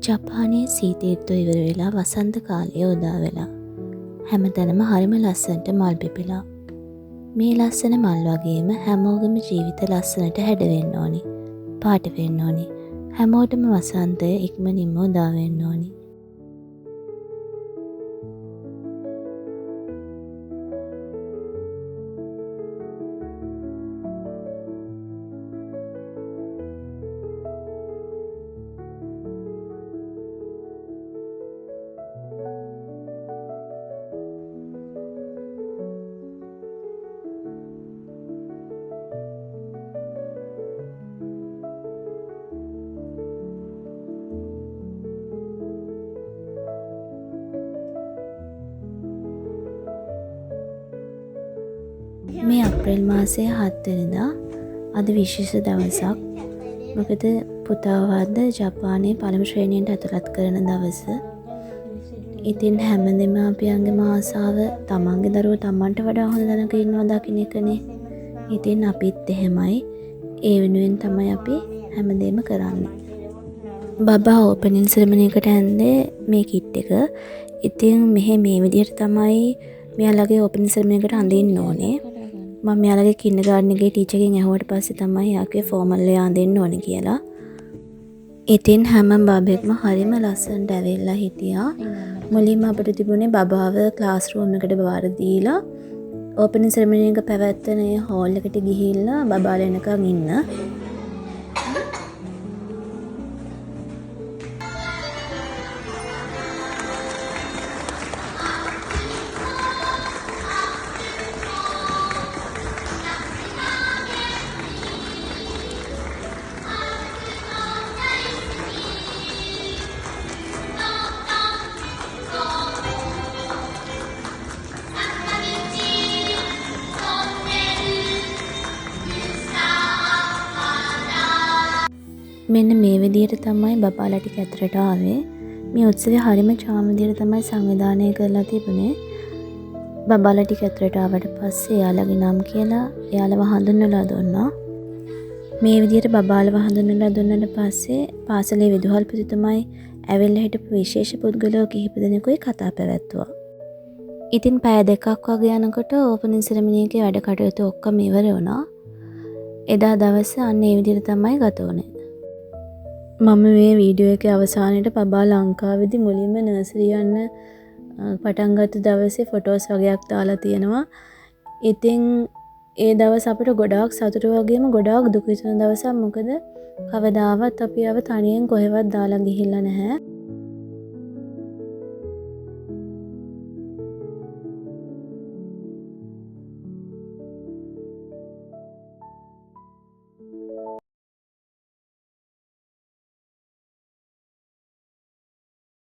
ජපානයේ සීත ඍතුව ඉවර වෙලා වසන්ත කාලය උදා වෙලා. හැමතැනම හරිම ලස්සනට මල් පිපිලා. මේ ලස්සන මල් වගේම හැමෝගම ජීවිත ලස්සනට හැඩවෙන්න ඕනි. පාට වෙන්න ඕනි. හැමෝටම වසන්තය ඉක්මනින්ම උදා වෙන්න ඕනි. මේ අප්‍රේල් මාසයේ 7 වෙනිදා අද විශේෂ දවසක්. මොකද පුතාවද ජපානයේ පළමු ශ්‍රේණියට ඇතුළත් කරන දවස. ඉතින් හැම දෙමාපියන්ගේම ආසාව තමන්ගේ දරුවෝ තමන්ට වඩා හොඳ තැනක ඉන්නවා දකින්න එකනේ. ඉතින් අපිත් එහෙමයි. ඒ වෙනුවෙන් තමයි අපි හැමදේම කරන්නේ. බබා ඕපනින් සෙරමනි එකට ඇන්දේ මේ කිට් එක. ඉතින් මේ විදිහට තමයි මෙයාලගේ ඕපනින් සෙරමනි එකට අඳින්න ඕනේ. මම මෙයාලගේ කින්ඩර්ගාඩන් එකේ ටීචර්ගෙන් ඇහුවට පස්සේ තමයි යාගේ ෆෝමල් එක අඳින්න ඕනේ කියලා. ඉතින් හැම බබෙක්ම හරිම ලස්සනට ඇවිල්ලා හිටියා. මුලින්ම අපිට තිබුණේ බබාව ක්ලාස් රූම් එකට බාර දීලා ඕපනින් සෙරමනි එක පැවැත්වෙන ඒ හෝල් එකට ගිහිල්ලා බබාලා එනකන් ඉන්න. මෙන්න මේ විදිහට තමයි බබාලා ටික ඇතුළට ආවේ. මේ උත්සවය හරිම චාම් විදිහට තමයි සංවිධානය කරලා තිබුණේ. බබාලා ටික ඇතුළට ආවට පස්සේ එයාලගේ නම් කියලා එයාලව හඳුන්වලා දුන්නා. මේ විදිහට බබාලව හඳුන්වලා දුන්නාට පස්සේ පාසලේ විදුහල්පතිතුමයි ඇවිල්ලා හිටපු විශේෂ පුද්ගලයෝ කිහිප දෙනෙකුයි කතා පැවැත්තුවා. ඉතින් පැය 2ක් වගේ යනකොට ඕපනින් සෙරමනි එකේ වැඩ කටයුතු ඔක්කොම ඉවර වුණා. එදා දවස අන්න ඒ විදිහට තමයි ගත වුණේ. මම මේ වීඩියෝ එකේ අවසානයේට බබා ලංකාවේදී මුලින්ම නර්සරි යන්න පටන් ගත්ත දවසේ ෆොටෝස් වගේක් දාලා තියෙනවා. ඉතින් ඒ දවස් අපිට ගොඩාක් සතුටු වගේම ගොඩාක් දුක හිතෙන දවසක්. මොකද කවදාවත් අපි ආව තනියෙන් කොහෙවත් දාලා ගිහිල්ලා නැහැ.